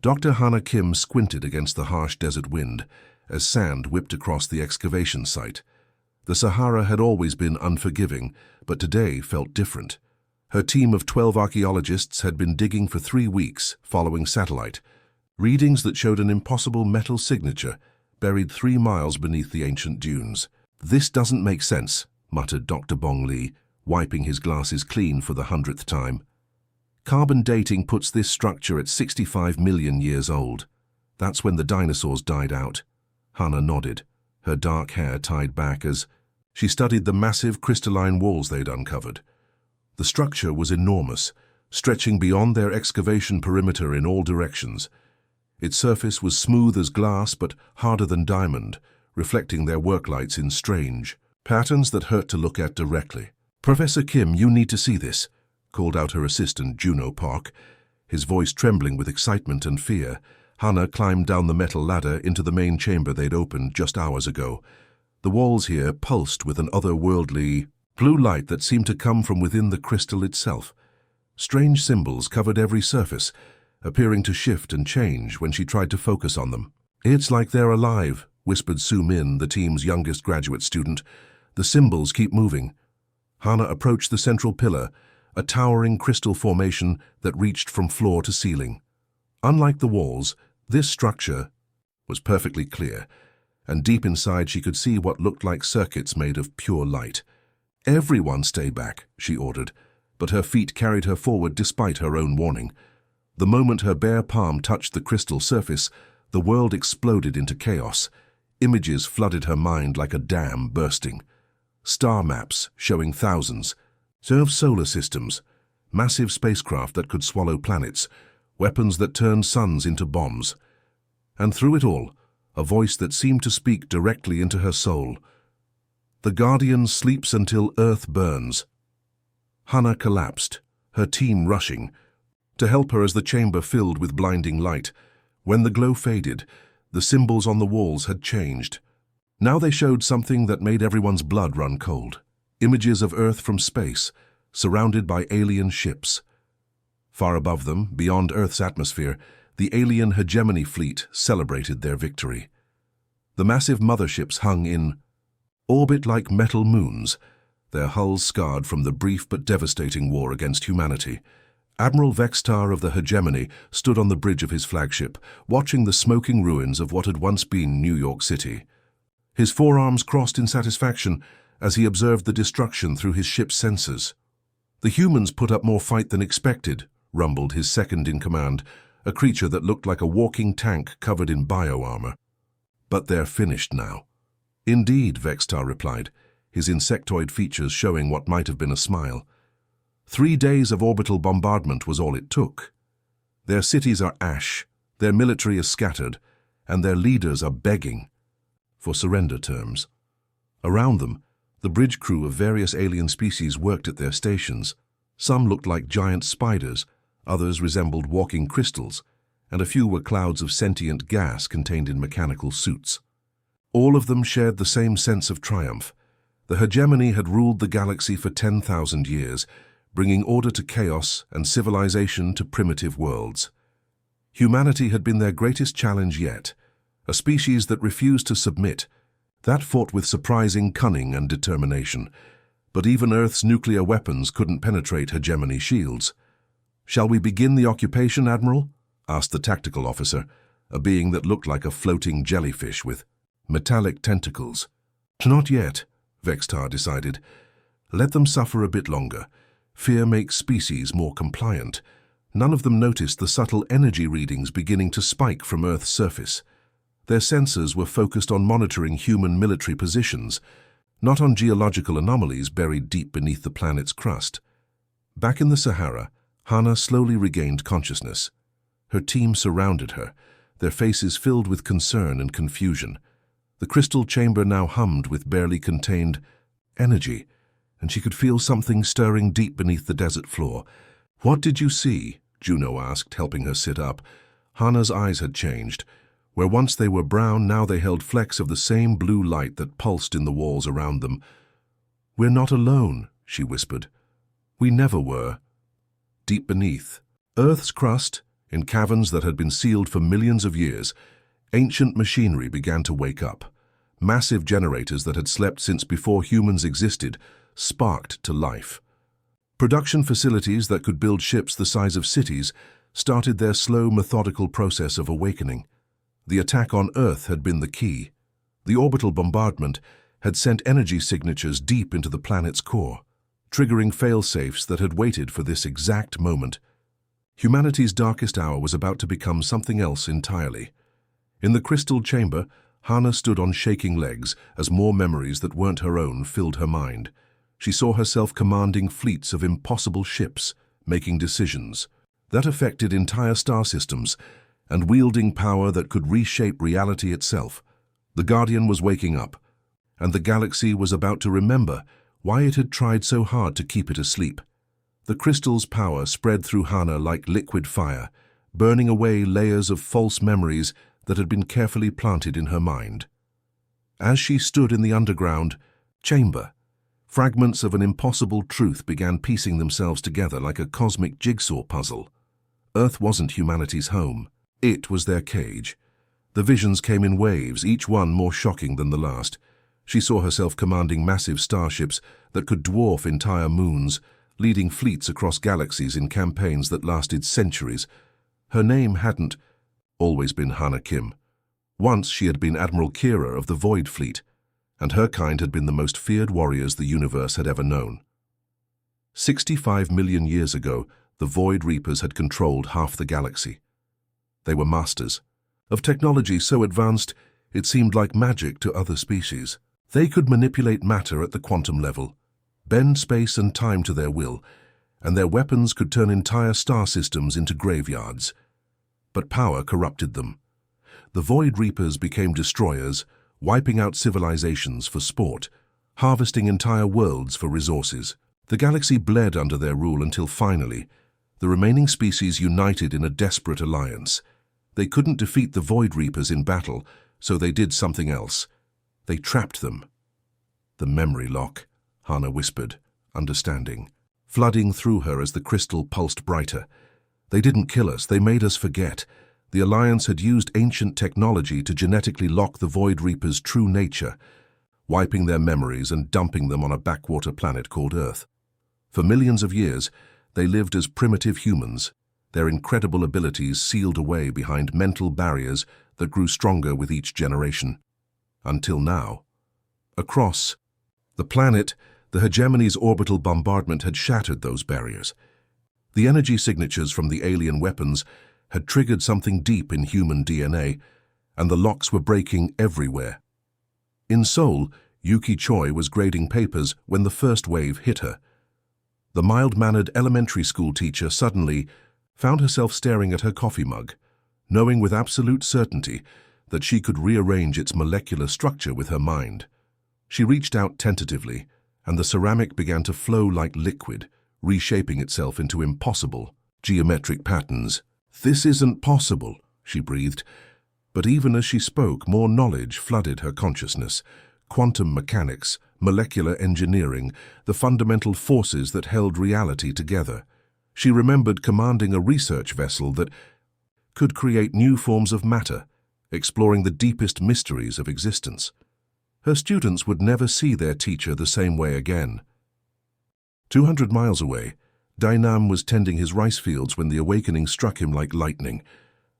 Dr. Hannah Kim squinted against the harsh desert wind as sand whipped across the excavation site. The Sahara had always been unforgiving, but today felt different. Her team of 12 archaeologists had been digging for 3 weeks, following satellite readings that showed an impossible metal signature buried 3 miles beneath the ancient dunes. "This doesn't make sense," muttered Dr. Bong Li, wiping his glasses clean for the 100th time. "Carbon dating puts this structure at 65 million years old. That's when the dinosaurs died out." Hannah nodded, her dark hair tied back as she studied the massive crystalline walls they'd uncovered. The structure was enormous, stretching beyond their excavation perimeter in all directions. Its surface was smooth as glass but harder than diamond, reflecting their worklights in strange patterns that hurt to look at directly. "Professor Kim, you need to see this," called out her assistant, Juno Park, his voice trembling with excitement and fear. Hannah climbed down the metal ladder into the main chamber they'd opened just hours ago. The walls here pulsed with an otherworldly blue light that seemed to come from within the crystal itself. Strange symbols covered every surface, appearing to shift and change when she tried to focus on them. "It's like they're alive," whispered Su Min, the team's youngest graduate student. "The symbols keep moving." Hannah approached the central pillar, a towering crystal formation that reached from floor to ceiling. Unlike the walls, this structure was perfectly clear, and deep inside she could see what looked like circuits made of pure light. "Everyone stay back," she ordered, but her feet carried her forward despite her own warning. The moment her bare palm touched the crystal surface, the world exploded into chaos. Images flooded her mind like a dam bursting. Star maps showing thousands, of solar systems, massive spacecraft that could swallow planets, weapons that turned suns into bombs. And through it all, a voice that seemed to speak directly into her soul. "The Guardian sleeps until Earth burns." Hannah collapsed, her team rushing to help her as the chamber filled with blinding light. When the glow faded, the symbols on the walls had changed. Now they showed something that made everyone's blood run cold. Images of Earth from space, surrounded by alien ships. Far above them, beyond Earth's atmosphere, the alien hegemony fleet celebrated their victory. The massive motherships hung in orbit like metal moons, their hulls scarred from the brief but devastating war against humanity. Admiral Vextar of the hegemony stood on the bridge of his flagship, watching the smoking ruins of what had once been New York City. His forearms crossed in satisfaction as he observed the destruction through his ship's sensors. "The humans put up more fight than expected," rumbled his second-in-command, a creature that looked like a walking tank covered in bio-armor. "But they're finished now." "Indeed," Vextar replied, his insectoid features showing what might have been a smile. 3 days of orbital bombardment was all it took. Their cities are ash, their military is scattered, and their leaders are begging for surrender terms. Around them, the bridge crew of various alien species worked at their stations. Some looked like giant spiders, others resembled walking crystals, and a few were clouds of sentient gas contained in mechanical suits. All of them shared the same sense of triumph. The hegemony had ruled the galaxy for 10,000 years, bringing order to chaos and civilization to primitive worlds. Humanity had been their greatest challenge yet, a species that refused to submit, that fought with surprising cunning and determination. But even Earth's nuclear weapons couldn't penetrate hegemony shields. "Shall we begin the occupation, Admiral?" asked the tactical officer, a being that looked like a floating jellyfish with metallic tentacles. "Not yet," Vextar decided. "Let them suffer a bit longer. Fear makes species more compliant." None of them noticed the subtle energy readings beginning to spike from Earth's surface. Their sensors were focused on monitoring human military positions, not on geological anomalies buried deep beneath the planet's crust. Back in the Sahara, Hannah slowly regained consciousness. Her team surrounded her, their faces filled with concern and confusion. The crystal chamber now hummed with barely contained energy, and she could feel something stirring deep beneath the desert floor. "What did you see?" Juno asked, helping her sit up. Hannah's eyes had changed. Where once they were brown, now they held flecks of the same blue light that pulsed in the walls around them. "We're not alone," she whispered. "We never were." Deep beneath, Earth's crust, In caverns that had been sealed for millions of years, ancient machinery began to wake up. Massive generators that had slept since before humans existed sparked to life. Production facilities that could build ships the size of cities started their slow, methodical process of awakening. The attack on Earth had been the key. The orbital bombardment had sent energy signatures deep into the planet's core, triggering fail-safes that had waited for this exact moment. Humanity's darkest hour was about to become something else entirely. In the crystal chamber, Hannah stood on shaking legs as more memories that weren't her own filled her mind. She saw herself commanding fleets of impossible ships, making decisions that affected entire star systems, and wielding power that could reshape reality itself. The Guardian was waking up, and the galaxy was about to remember why it had tried so hard to keep it asleep. The crystal's power spread through Hannah like liquid fire, burning away layers of false memories that had been carefully planted in her mind. As she stood in the underground chamber, fragments of an impossible truth began piecing themselves together like a cosmic jigsaw puzzle. Earth wasn't humanity's home. It was their cage. The visions came in waves, each one more shocking than the last. She saw herself commanding massive starships that could dwarf entire moons, leading fleets across galaxies in campaigns that lasted centuries. Her name hadn't always been Hannah Kim. Once she had been Admiral Kira of the Void Fleet, and her kind had been the most feared warriors the universe had ever known. 65 million years ago, the Void Reapers had controlled half the galaxy. They were masters of technology so advanced it seemed like magic to other species. They could manipulate matter at the quantum level, bend space and time to their will, and their weapons could turn entire star systems into graveyards. But power corrupted them. The Void Reapers became destroyers, wiping out civilizations for sport, harvesting entire worlds for resources. The galaxy bled under their rule until finally, the remaining species united in a desperate alliance. They couldn't defeat the Void Reapers in battle, so they did something else. They trapped them. The memory lock, Hannah whispered, understanding, flooding through her as the crystal pulsed brighter. They didn't kill us, they made us forget. The Alliance had used ancient technology to genetically lock the Void Reapers' true nature, wiping their memories and dumping them on a backwater planet called Earth. For millions of years, they lived as primitive humans, their incredible abilities sealed away behind mental barriers that grew stronger with each generation. Until now. Across the planet, the hegemony's orbital bombardment had shattered those barriers. The energy signatures from the alien weapons had triggered something deep in human DNA, and the locks were breaking everywhere. In Seoul, Yuki Choi was grading papers when the first wave hit her. The mild-mannered elementary school teacher suddenly found herself staring at her coffee mug, knowing with absolute certainty that she could rearrange its molecular structure with her mind. She reached out tentatively, and the ceramic began to flow like liquid, reshaping itself into impossible geometric patterns. "This isn't possible," she breathed. But even as she spoke, more knowledge flooded her consciousness. Quantum mechanics, molecular engineering, the fundamental forces that held reality together. She remembered commanding a research vessel that could create new forms of matter, exploring the deepest mysteries of existence. Her students would never see their teacher the same way again. 200 miles away, Dainam was tending his rice fields when the awakening struck him like lightning.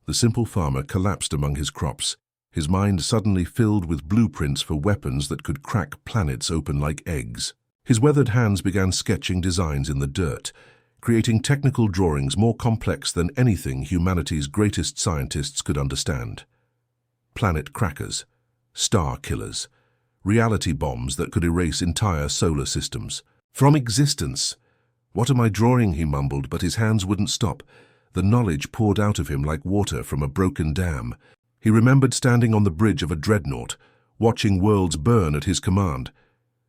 The simple farmer collapsed among his crops, his mind suddenly filled with blueprints for weapons that could crack planets open like eggs. His weathered hands began sketching designs in the dirt, creating technical drawings more complex than anything humanity's greatest scientists could understand. Planet crackers, star killers, reality bombs that could erase entire solar systems. From existence. "What am I drawing?" he mumbled, but his hands wouldn't stop. The knowledge poured out of him like water from a broken dam. He remembered standing on the bridge of a dreadnought, watching worlds burn at his command.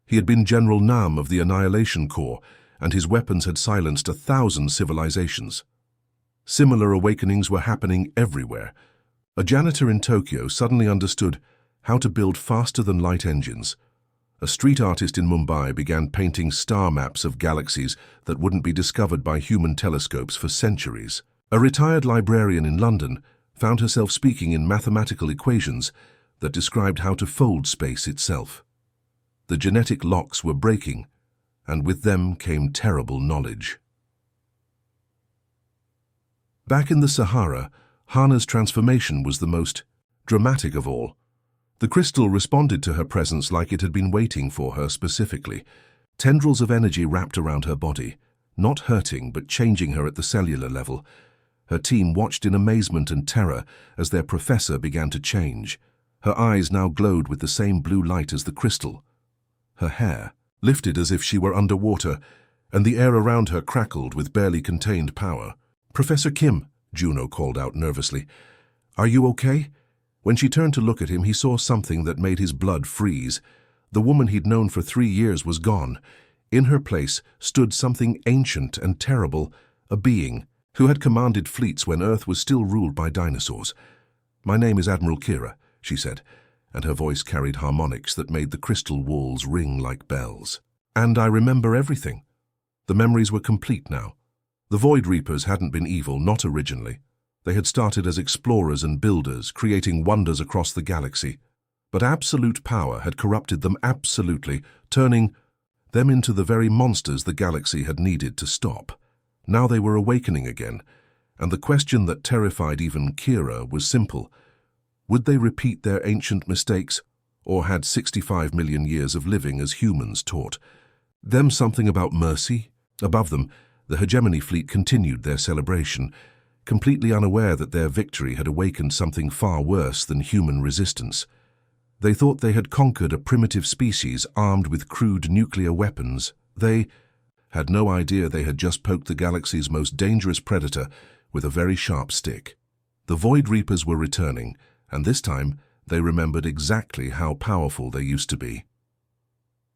He had been General Nam of the Annihilation Corps, and his weapons had silenced 1,000 civilizations. Similar awakenings were happening everywhere. A janitor in Tokyo suddenly understood how to build faster-than-light engines. A street artist in Mumbai began painting star maps of galaxies that wouldn't be discovered by human telescopes for centuries. A retired librarian in London found herself speaking in mathematical equations that described how to fold space itself. The genetic locks were breaking, and with them came terrible knowledge. Back in the Sahara, Hana's transformation was the most dramatic of all. The crystal responded to her presence like it had been waiting for her specifically. Tendrils of energy wrapped around her body, not hurting but changing her at the cellular level. Her team watched in amazement and terror as their professor began to change. Her eyes now glowed with the same blue light as the crystal. Her hair lifted as if she were underwater, and the air around her crackled with barely contained power. "Professor Kim," Juno called out nervously. "Are you okay?" When she turned to look at him, he saw something that made his blood freeze. The woman he'd known for 3 years was gone. In her place stood something ancient and terrible, a being who had commanded fleets when Earth was still ruled by dinosaurs. "My name is Admiral Kira," she said, and her voice carried harmonics that made the crystal walls ring like bells. "And I remember everything." The memories were complete now. The Void Reapers hadn't been evil, not originally. They had started as explorers and builders, creating wonders across the galaxy. But absolute power had corrupted them absolutely, turning them into the very monsters the galaxy had needed to stop. Now they were awakening again, and the question that terrified even Kira was simple. Would they repeat their ancient mistakes, or had 65 million years of living as humans taught them something about mercy? Above them, the hegemony fleet continued their celebration, completely unaware that their victory had awakened something far worse than human resistance. They thought they had conquered a primitive species armed with crude nuclear weapons. They had no idea they had just poked the galaxy's most dangerous predator with a very sharp stick. The Void Reapers were returning, and this time they remembered exactly how powerful they used to be.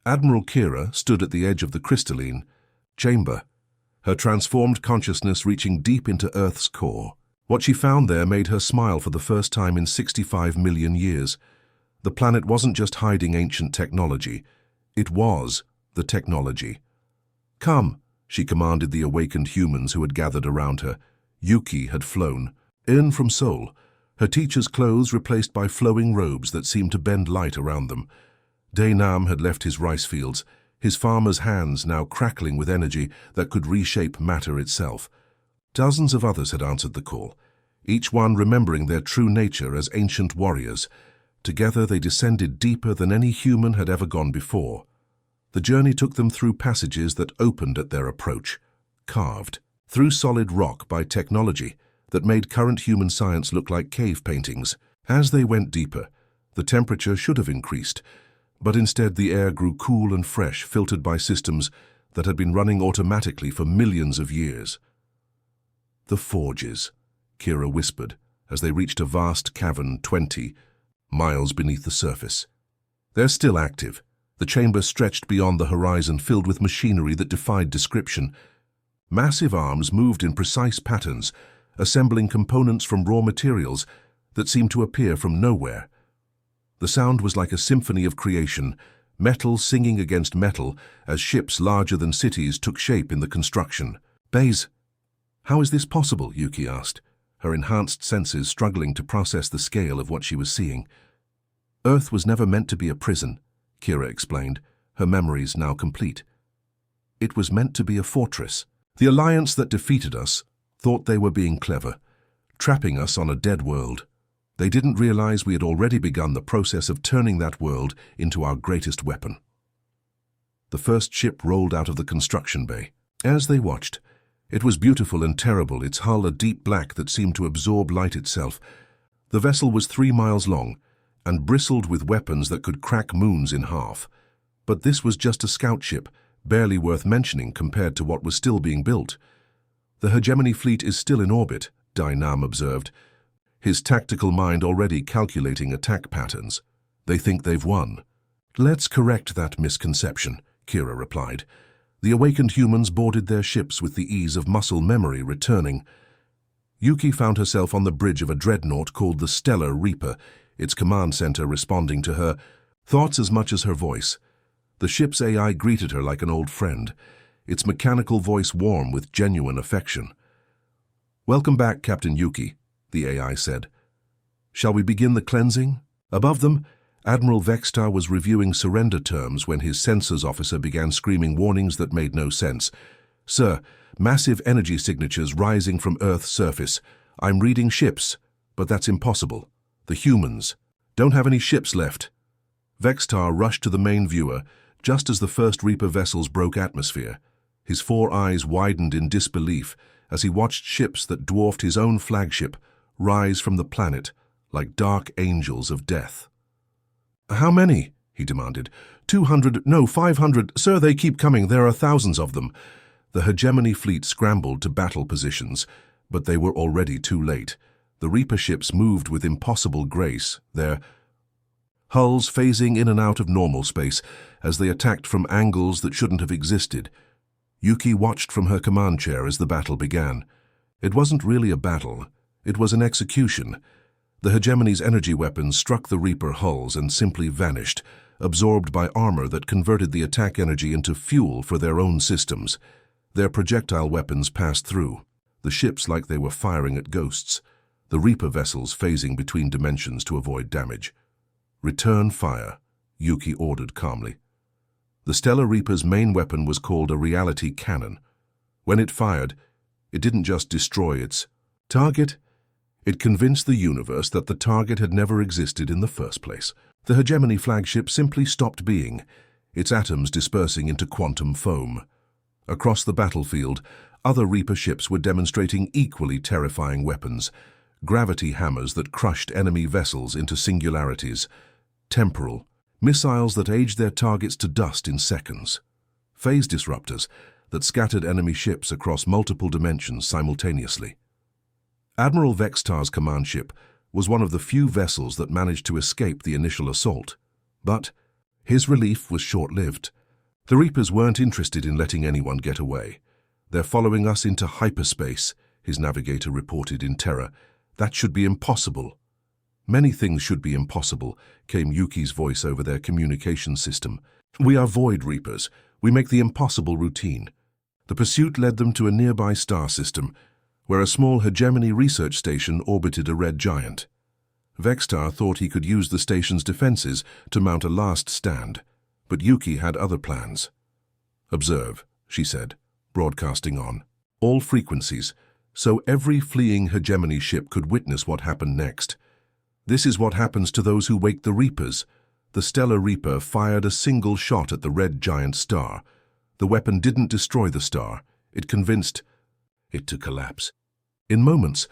Admiral Kira stood at the edge of the crystalline chamber, her transformed consciousness reaching deep into Earth's core. What she found there made her smile for the first time in 65 million years. The planet wasn't just hiding ancient technology, it was the technology. "Come," she commanded the awakened humans who had gathered around her. Yuki had flown in from Seoul, her teacher's clothes replaced by flowing robes that seemed to bend light around them. Daenam had left his rice fields, his farmer's hands now crackling with energy that could reshape matter itself. Dozens of others had answered the call, each one remembering their true nature as ancient warriors. Together they descended deeper than any human had ever gone before. The journey took them through passages that opened at their approach, carved through solid rock by technology that made current human science look like cave paintings. As they went deeper, the temperature should have increased, but instead the air grew cool and fresh, filtered by systems that had been running automatically for millions of years. "The forges," Kira whispered as they reached a vast cavern 20 miles beneath the surface. "They're still active." The chamber stretched beyond the horizon, filled with machinery that defied description. Massive arms moved in precise patterns, assembling components from raw materials that seemed to appear from nowhere. The sound was like a symphony of creation, metal singing against metal as ships larger than cities took shape in the construction. "Baze, how is this possible?" Yuki asked, her enhanced senses struggling to process the scale of what she was seeing. "Earth was never meant to be a prison," Kira explained, her memories now complete. "It was meant to be a fortress. The alliance that defeated us thought they were being clever, trapping us on a dead world. They didn't realize we had already begun the process of turning that world into our greatest weapon." The first ship rolled out of the construction bay. As they watched, it was beautiful and terrible, its hull a deep black that seemed to absorb light itself. The vessel was 3 miles long and bristled with weapons that could crack moons in half. But this was just a scout ship, barely worth mentioning compared to what was still being built. "The hegemony fleet is still in orbit," Daenam observed, his tactical mind already calculating attack patterns. "They think they've won." "Let's correct that misconception," Kira replied. The awakened humans boarded their ships with the ease of muscle memory returning. Yuki found herself on the bridge of a dreadnought called the Stellar Reaper, its command center responding to her thoughts as much as her voice. The ship's AI greeted her like an old friend, its mechanical voice warm with genuine affection. "Welcome back, Captain Yuki," the AI said. "Shall we begin the cleansing?" Above them, Admiral Vextar was reviewing surrender terms when his sensors officer began screaming warnings that made no sense. "Sir, massive energy signatures rising from Earth's surface. I'm reading ships, but that's impossible. The humans don't have any ships left." Vextar rushed to the main viewer just as the first Reaper vessels broke atmosphere. His 4 eyes widened in disbelief as he watched ships that dwarfed his own flagship rise from the planet like dark angels of death. "How many?" he demanded. 200, no, 500. Sir, they keep coming. There are thousands of them." The hegemony fleet scrambled to battle positions, but they were already too late. The Reaper ships moved with impossible grace, their hulls phasing in and out of normal space as they attacked from angles that shouldn't have existed. Yuki watched from her command chair as the battle began. It wasn't really a battle. It was an execution. The hegemony's energy weapons struck the Reaper hulls and simply vanished, absorbed by armor that converted the attack energy into fuel for their own systems. Their projectile weapons passed through, the ships like they were firing at ghosts, the Reaper vessels phasing between dimensions to avoid damage. "Return fire," Yuki ordered calmly. The Stellar Reaper's main weapon was called a reality cannon. When it fired, it didn't just destroy its target, it convinced the universe that the target had never existed in the first place. The hegemony flagship simply stopped being, its atoms dispersing into quantum foam. Across the battlefield, other Reaper ships were demonstrating equally terrifying weapons, gravity hammers that crushed enemy vessels into singularities, temporal missiles that aged their targets to dust in seconds, phase disruptors that scattered enemy ships across multiple dimensions simultaneously. Admiral Vextar's command ship was one of the few vessels that managed to escape the initial assault, but his relief was short-lived. The Reapers weren't interested in letting anyone get away. "They're following us into hyperspace," his navigator reported in terror. "That should be impossible." "Many things should be impossible," came Yuki's voice over their communication system. "We are Void Reapers. We make the impossible routine." The pursuit led them to a nearby star system, where a small hegemony research station orbited a red giant. Vextar thought he could use the station's defenses to mount a last stand, but Yuki had other plans. "Observe," she said, broadcasting on all frequencies, so every fleeing hegemony ship could witness what happened next. "This is what happens to those who wake the Reapers." The Stellar Reaper fired a single shot at the red giant star. The weapon didn't destroy the star. It convinced it to collapse. In moments,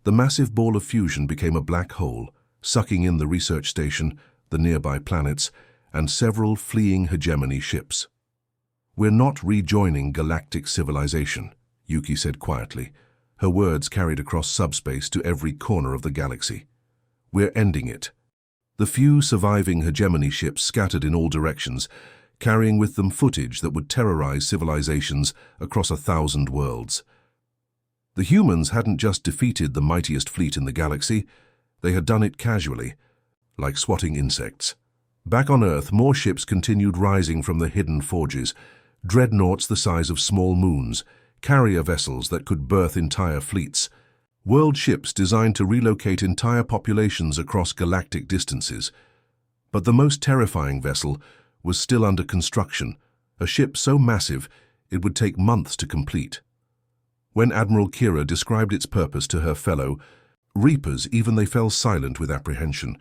the massive ball of fusion became a black hole, sucking in the research station, the nearby planets, and several fleeing hegemony ships. "We're not rejoining galactic civilization," Yuki said quietly. Her words carried across subspace to every corner of the galaxy. "We're ending it." The few surviving hegemony ships scattered in all directions, carrying with them footage that would terrorize civilizations across 1,000 worlds. The humans hadn't just defeated the mightiest fleet in the galaxy, they had done it casually, like swatting insects. Back on Earth, more ships continued rising from the hidden forges, dreadnoughts the size of small moons, carrier vessels that could berth entire fleets, world ships designed to relocate entire populations across galactic distances. But the most terrifying vessel was still under construction, a ship so massive it would take months to complete. When Admiral Kira described its purpose to her fellow Reapers, even they fell silent with apprehension.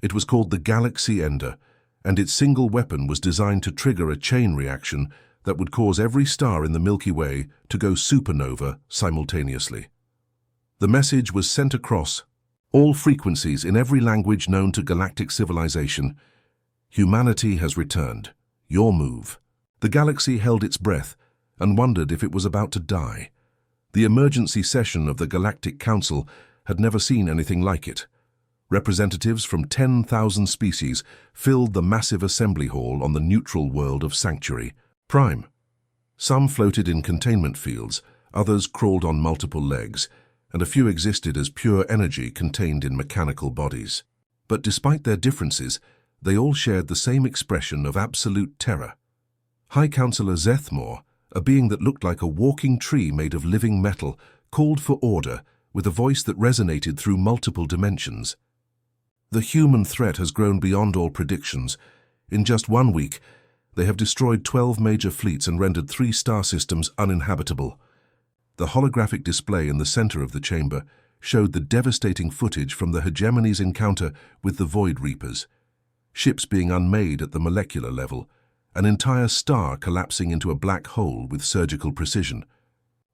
It was called the Galaxy Ender, and its single weapon was designed to trigger a chain reaction that would cause every star in the Milky Way to go supernova simultaneously. The message was sent across all frequencies in every language known to galactic civilization. "Humanity has returned. Your move." The galaxy held its breath and wondered if it was about to die. The emergency session of the Galactic Council had never seen anything like it. Representatives from 10,000 species filled the massive assembly hall on the neutral world of Sanctuary Prime. Some floated in containment fields, others crawled on multiple legs, and a few existed as pure energy contained in mechanical bodies. But despite their differences, they all shared the same expression of absolute terror. High Counselor Zethmore, a being that looked like a walking tree made of living metal, called for order with a voice that resonated through multiple dimensions. The human threat has grown beyond all predictions. In just 1 week, they have destroyed 12 major fleets and rendered 3 star systems uninhabitable. The holographic display in the center of the chamber showed the devastating footage from the hegemony's encounter with the Void Reapers. Ships being unmade at the molecular level, an entire star collapsing into a black hole with surgical precision.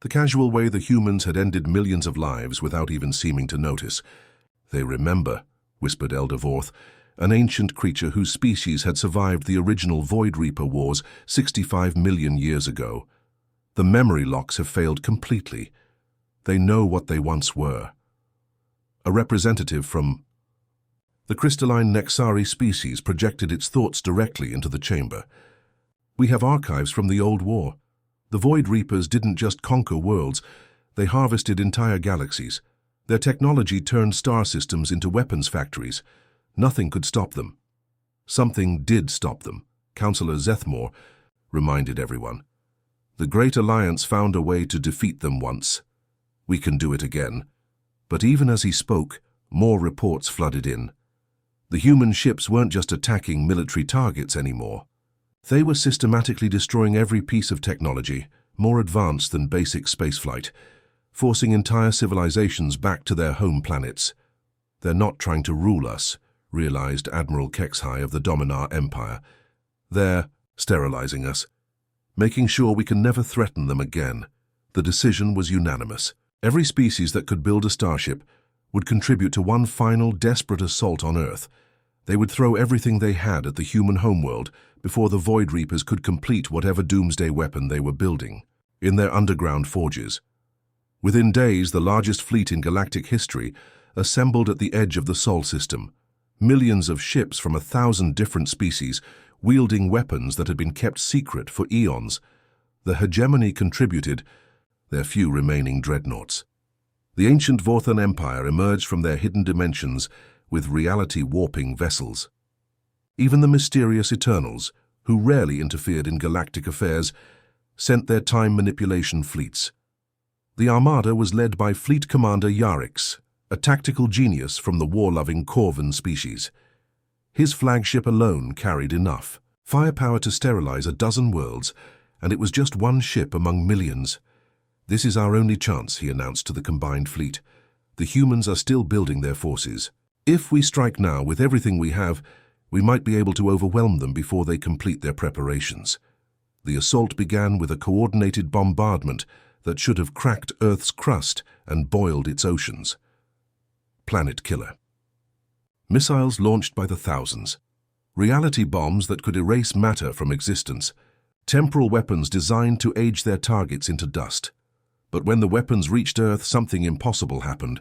The casual way the humans had ended millions of lives without even seeming to notice. "They remember," whispered Elder Vorth, an ancient creature whose species had survived the original Void Reaper Wars 65 million years ago. "The memory locks have failed completely. They know what they once were." A representative from the crystalline Nexari species projected its thoughts directly into the chamber. "We have archives from the old war. The Void Reapers didn't just conquer worlds, they harvested entire galaxies. Their technology turned star systems into weapons factories. Nothing could stop them." "Something did stop them," Councillor Zethmore reminded everyone. "The Great Alliance found a way to defeat them once. We can do it again." But even as he spoke, more reports flooded in. The human ships weren't just attacking military targets anymore. They were systematically destroying every piece of technology, more advanced than basic spaceflight, forcing entire civilizations back to their home planets. "They're not trying to rule us," realized Admiral Kexhai of the Dominar Empire. "They're sterilizing us, making sure we can never threaten them again." The decision was unanimous. Every species that could build a starship would contribute to one final, desperate assault on Earth. They would throw everything they had at the human homeworld before the Void Reapers could complete whatever doomsday weapon they were building in their underground forges. Within days, the largest fleet in galactic history assembled at the edge of the Sol system. Millions of ships from 1,000 different species, wielding weapons that had been kept secret for eons. The hegemony contributed their few remaining dreadnoughts. The ancient Vorthan Empire emerged from their hidden dimensions with reality-warping vessels. Even the mysterious Eternals, who rarely interfered in galactic affairs, sent their time manipulation fleets. The Armada was led by Fleet Commander Yarix, a tactical genius from the war-loving Corvan species. His flagship alone carried enough firepower to sterilize a dozen worlds, and it was just one ship among millions. "This is our only chance," he announced to the combined fleet. "The humans are still building their forces. If we strike now with everything we have, we might be able to overwhelm them before they complete their preparations." The assault began with a coordinated bombardment that should have cracked Earth's crust and boiled its oceans. Planet killer. Missiles launched by the thousands. Reality bombs that could erase matter from existence. Temporal weapons designed to age their targets into dust. But when the weapons reached Earth, something impossible happened.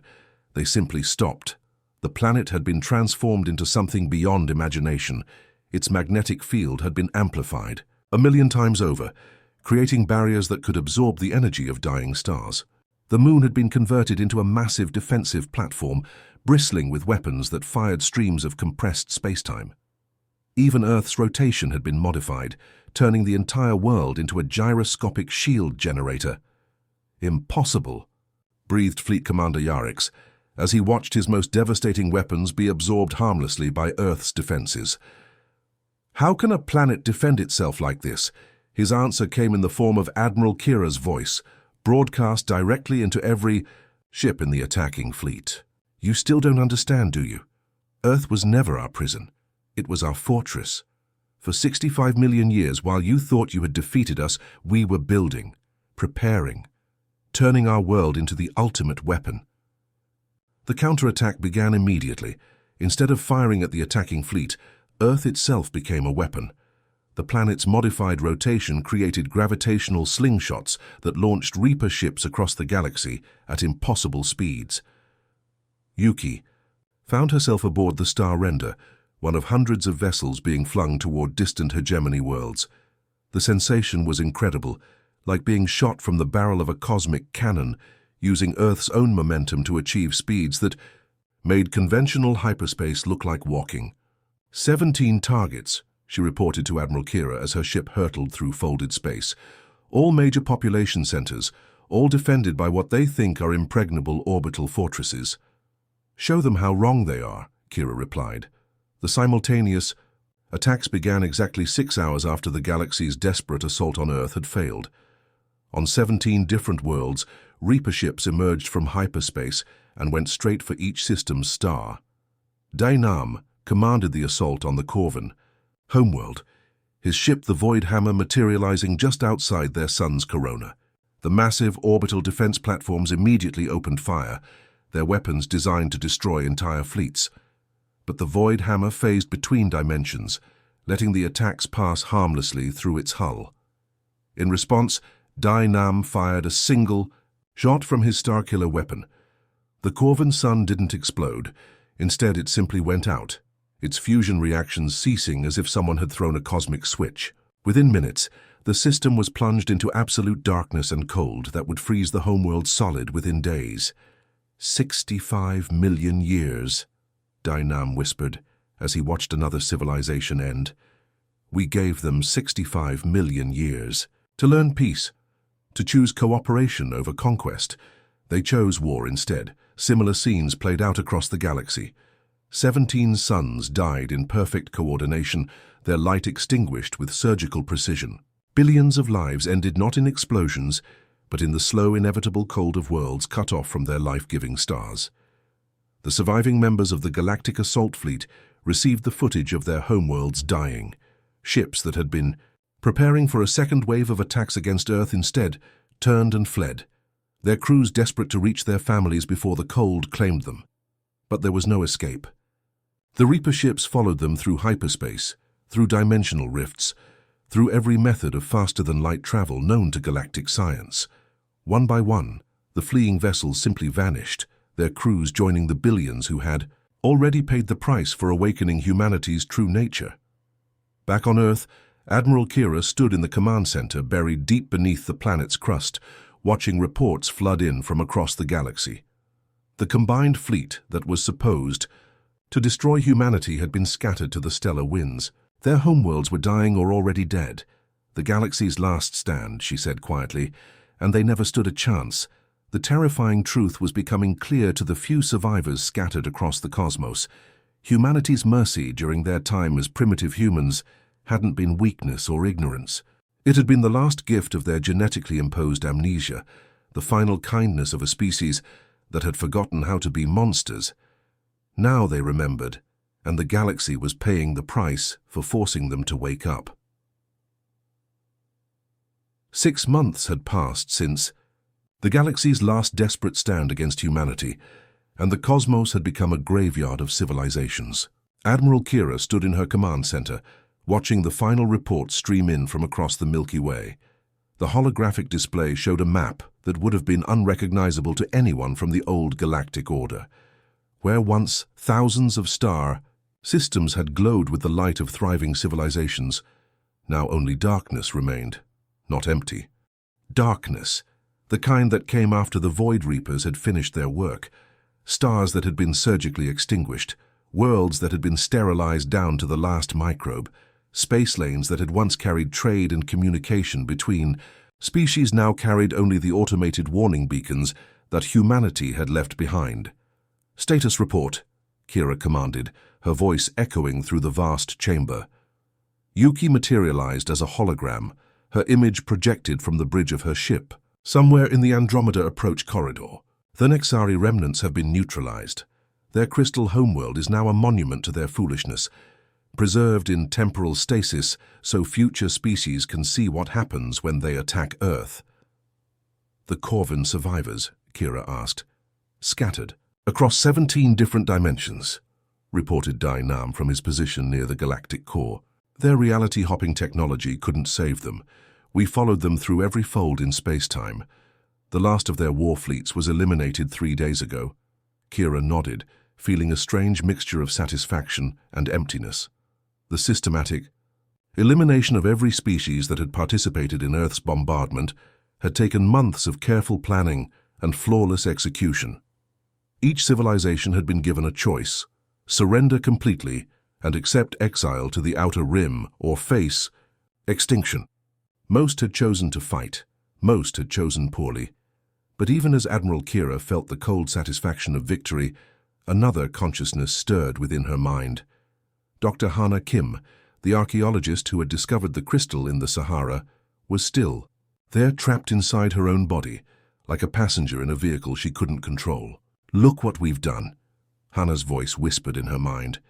They simply stopped. The planet had been transformed into something beyond imagination. Its magnetic field had been amplified 1,000,000 times over, creating barriers that could absorb the energy of dying stars. The moon had been converted into a massive defensive platform, bristling with weapons that fired streams of compressed spacetime. Even Earth's rotation had been modified, turning the entire world into a gyroscopic shield generator. "Impossible," breathed Fleet Commander Yarix, as he watched his most devastating weapons be absorbed harmlessly by Earth's defenses. "How can a planet defend itself like this?" His answer came in the form of Admiral Kira's voice, broadcast directly into every ship in the attacking fleet. "You still don't understand, do you? Earth was never our prison. It was our fortress. For 65 million years, while you thought you had defeated us, we were building, preparing, turning our world into the ultimate weapon." The counterattack began immediately. Instead of firing at the attacking fleet, Earth itself became a weapon. The planet's modified rotation created gravitational slingshots that launched Reaper ships across the galaxy at impossible speeds. Yuki found herself aboard the Star-Render, one of hundreds of vessels being flung toward distant hegemony worlds. The sensation was incredible, like being shot from the barrel of a cosmic cannon, using Earth's own momentum to achieve speeds that made conventional hyperspace look like walking. 17 targets, she reported to Admiral Kira as her ship hurtled through folded space. All major population centers, all defended by what they think are impregnable orbital fortresses. "Show them how wrong they are," Kira replied. The simultaneous attacks began exactly 6 hours after the galaxy's desperate assault on Earth had failed. On 17 different worlds, Reaper ships emerged from hyperspace and went straight for each system's star. Dainam commanded the assault on the Corvin homeworld, his ship the Void Hammer materializing just outside their sun's corona. The massive orbital defense platforms immediately opened fire, their weapons designed to destroy entire fleets. But the Void Hammer phased between dimensions, letting the attacks pass harmlessly through its hull. In response, Dainam fired a single shot from his Starkiller weapon. The Corvin sun didn't explode. Instead, it simply went out, its fusion reactions ceasing as if someone had thrown a cosmic switch. Within minutes, the system was plunged into absolute darkness and cold that would freeze the homeworld solid within days. 65 million years, Dainam whispered as he watched another civilization end. "We gave them 65 million years to learn peace, to choose cooperation over conquest. They chose war instead." Similar scenes played out across the galaxy. 17 suns died in perfect coordination, their light extinguished with surgical precision. Billions of lives ended not in explosions, but in the slow, inevitable cold of worlds cut off from their life-giving stars. The surviving members of the Galactic Assault Fleet received the footage of their homeworlds dying. Ships that had been preparing for a second wave of attacks against Earth instead turned and fled, their crews desperate to reach their families before the cold claimed them. But there was no escape. The Reaper ships followed them through hyperspace, through dimensional rifts, through every method of faster-than-light travel known to galactic science. One by one, the fleeing vessels simply vanished, their crews joining the billions who had already paid the price for awakening humanity's true nature. Back on Earth, Admiral Kira stood in the command center buried deep beneath the planet's crust, watching reports flood in from across the galaxy. The combined fleet that was supposed to destroy humanity had been scattered to the stellar winds. Their homeworlds were dying or already dead. "The galaxy's last stand," she said quietly, "and they never stood a chance." The terrifying truth was becoming clear to the few survivors scattered across the cosmos. Humanity's mercy during their time as primitive humans hadn't been weakness or ignorance. It had been the last gift of their genetically imposed amnesia, the final kindness of a species that had forgotten how to be monsters. Now they remembered, and the galaxy was paying the price for forcing them to wake up. 6 months had passed since the galaxy's last desperate stand against humanity, and the cosmos had become a graveyard of civilizations. Admiral Kira stood in her command center, watching the final reports stream in from across the Milky Way. The holographic display showed a map that would have been unrecognizable to anyone from the old galactic order. Where once thousands of star systems had glowed with the light of thriving civilizations, now only darkness remained, not empty. Darkness, the kind that came after the Void Reapers had finished their work. Stars that had been surgically extinguished, worlds that had been sterilized down to the last microbe, space lanes that had once carried trade and communication between species now carried only the automated warning beacons that humanity had left behind. "Status report," Kira commanded, her voice echoing through the vast chamber. Yuki materialized as a hologram, her image projected from the bridge of her ship, somewhere in the Andromeda approach corridor. "The Nexari remnants have been neutralized. Their crystal homeworld is now a monument to their foolishness, preserved in temporal stasis so future species can see what happens when they attack Earth." "The Corvin survivors?" Kira asked. "Scattered across 17 different dimensions," reported Dainam from his position near the galactic core. "Their reality-hopping technology couldn't save them. We followed them through every fold in space-time. The last of their war fleets was eliminated 3 days ago." Kira nodded, feeling a strange mixture of satisfaction and emptiness. The systematic elimination of every species that had participated in Earth's bombardment had taken months of careful planning and flawless execution. Each civilization had been given a choice: surrender completely and accept exile to the outer rim or face extinction. Most had chosen to fight. Most had chosen poorly. But even as Admiral Kira felt the cold satisfaction of victory, another consciousness stirred within her mind. Dr. Hana Kim, the archaeologist who had discovered the crystal in the Sahara, was still there, trapped inside her own body, like a passenger in a vehicle she couldn't control. "Look what we've done," Hana's voice whispered in her mind.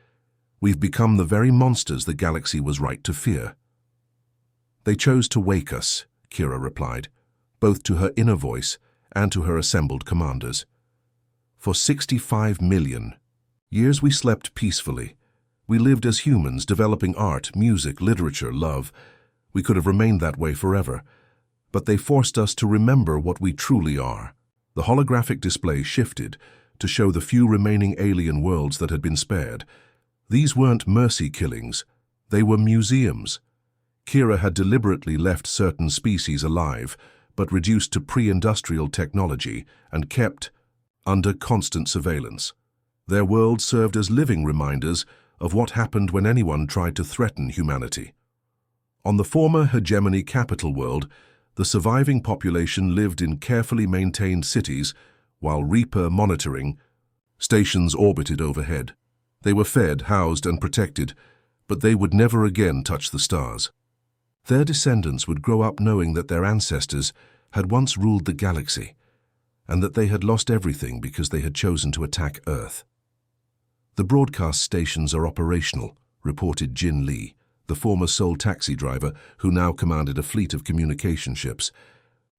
"We've become the very monsters the galaxy was right to fear." "They chose to wake us," Kira replied, both to her inner voice and to her assembled commanders. "For 65 million years we slept peacefully. We lived as humans, developing art, music, literature, love. We could have remained that way forever. But they forced us to remember what we truly are." The holographic display shifted to show the few remaining alien worlds that had been spared. These weren't mercy killings. They were museums. Kira had deliberately left certain species alive, but reduced to pre-industrial technology and kept under constant surveillance. Their worlds served as living reminders of what happened when anyone tried to threaten humanity. On the former hegemony capital world, the surviving population lived in carefully maintained cities, while Reaper monitoring stations orbited overhead. They were fed, housed, and protected, but they would never again touch the stars. Their descendants would grow up knowing that their ancestors had once ruled the galaxy, and that they had lost everything because they had chosen to attack Earth. "The broadcast stations are operational," reported Jin Lee, the former Seoul taxi driver who now commanded a fleet of communication ships.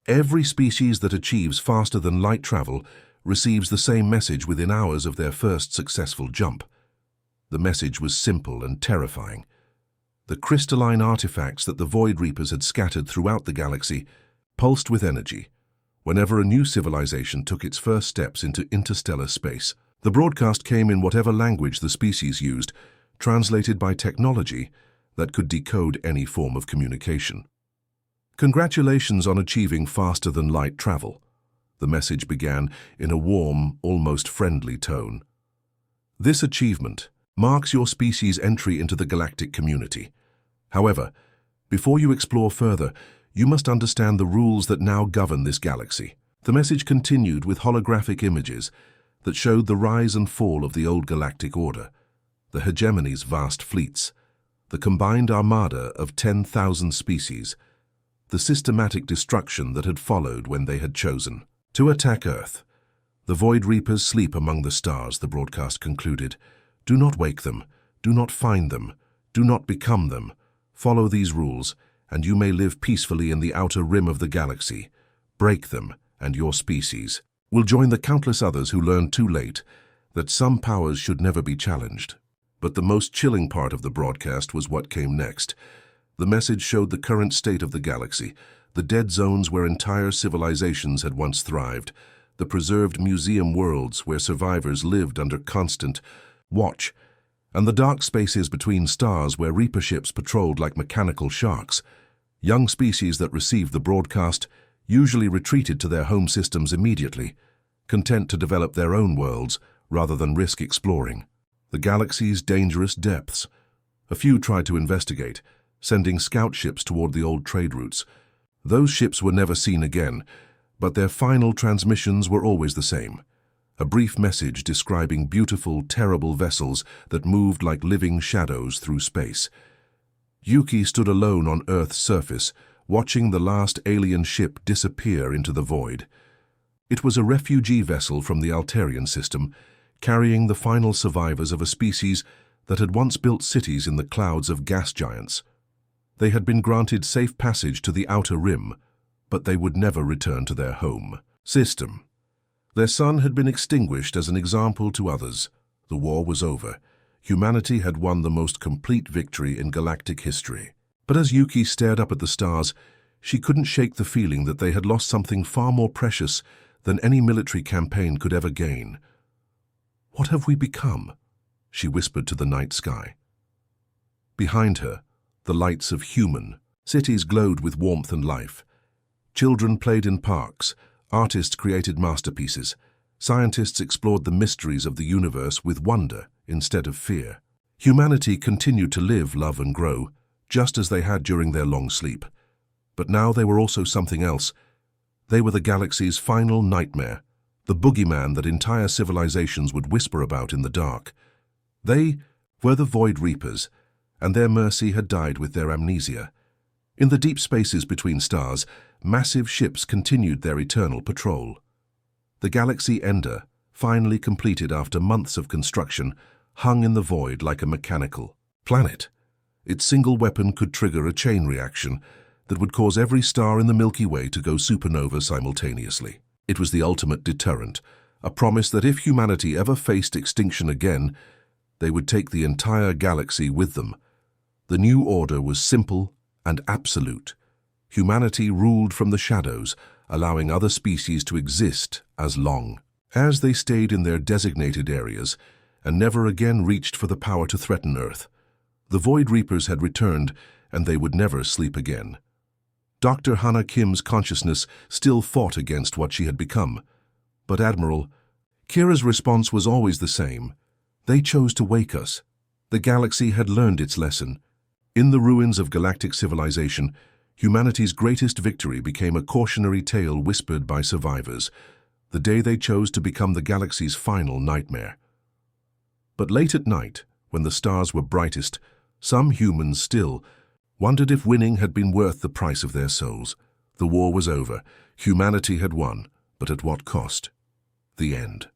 "Every species that achieves faster than light travel receives the same message within hours of their first successful jump." The message was simple and terrifying. The crystalline artifacts that the Void Reapers had scattered throughout the galaxy pulsed with energy whenever a new civilization took its first steps into interstellar space. The broadcast came in whatever language the species used, translated by technology that could decode any form of communication. "Congratulations on achieving faster-than-light travel," the message began in a warm, almost friendly tone. "This achievement marks your species' entry into the galactic community. However, before you explore further, you must understand the rules that now govern this galaxy." The message continued with holographic images that showed the rise and fall of the old galactic order, the hegemony's vast fleets, the combined armada of 10,000 species, the systematic destruction that had followed when they had chosen to attack Earth. "The Void Reapers sleep among the stars," the broadcast concluded. "Do not wake them, do not find them, do not become them. Follow these rules, and you may live peacefully in the outer rim of the galaxy. Break them, and your species will join the countless others who learned too late that some powers should never be challenged." But the most chilling part of the broadcast was what came next. The message showed the current state of the galaxy, the dead zones where entire civilizations had once thrived, the preserved museum worlds where survivors lived under constant watch, and the dark spaces between stars where Reaper ships patrolled like mechanical sharks. Young species that received the broadcast usually retreated to their home systems immediately, content to develop their own worlds rather than risk exploring the galaxy's dangerous depths. A few tried to investigate, sending scout ships toward the old trade routes. Those ships were never seen again, but their final transmissions were always the same. A brief message describing beautiful, terrible vessels that moved like living shadows through space. Yuki stood alone on Earth's surface, watching the last alien ship disappear into the void. It was a refugee vessel from the Altarian system, carrying the final survivors of a species that had once built cities in the clouds of gas giants. They had been granted safe passage to the outer rim, but they would never return to their home system. Their sun had been extinguished as an example to others. The war was over. Humanity had won the most complete victory in galactic history. But as Yuki stared up at the stars, she couldn't shake the feeling that they had lost something far more precious than any military campaign could ever gain. "What have we become?" she whispered to the night sky. Behind her, the lights of human cities glowed with warmth and life. Children played in parks, artists created masterpieces, scientists explored the mysteries of the universe with wonder instead of fear. Humanity continued to live, love, and grow, just as they had during their long sleep. But now they were also something else, They were the galaxy's final nightmare, the boogeyman that entire civilizations would whisper about in the dark. They were the Void Reapers, and their mercy had died with their amnesia. In the deep spaces between stars, massive ships continued their eternal patrol. The galaxy Ender, finally completed after months of construction, hung in the void like a mechanical planet. Its single weapon could trigger a chain reaction that would cause every star in the Milky Way to go supernova simultaneously. It was the ultimate deterrent, a promise that if humanity ever faced extinction again, they would take the entire galaxy with them. The new order was simple and absolute. Humanity ruled from the shadows, allowing other species to exist as long as they stayed in their designated areas and never again reached for the power to threaten Earth. The Void Reapers had returned, and they would never sleep again. Dr. Hannah Kim's consciousness still fought against what she had become. But Admiral, Kira's response was always the same. They chose to wake us. The galaxy had learned its lesson. In the ruins of galactic civilization, humanity's greatest victory became a cautionary tale whispered by survivors, the day they chose to become the galaxy's final nightmare. But late at night, when the stars were brightest, some humans still wondered if winning had been worth the price of their souls. The war was over. Humanity had won, but at what cost? The end.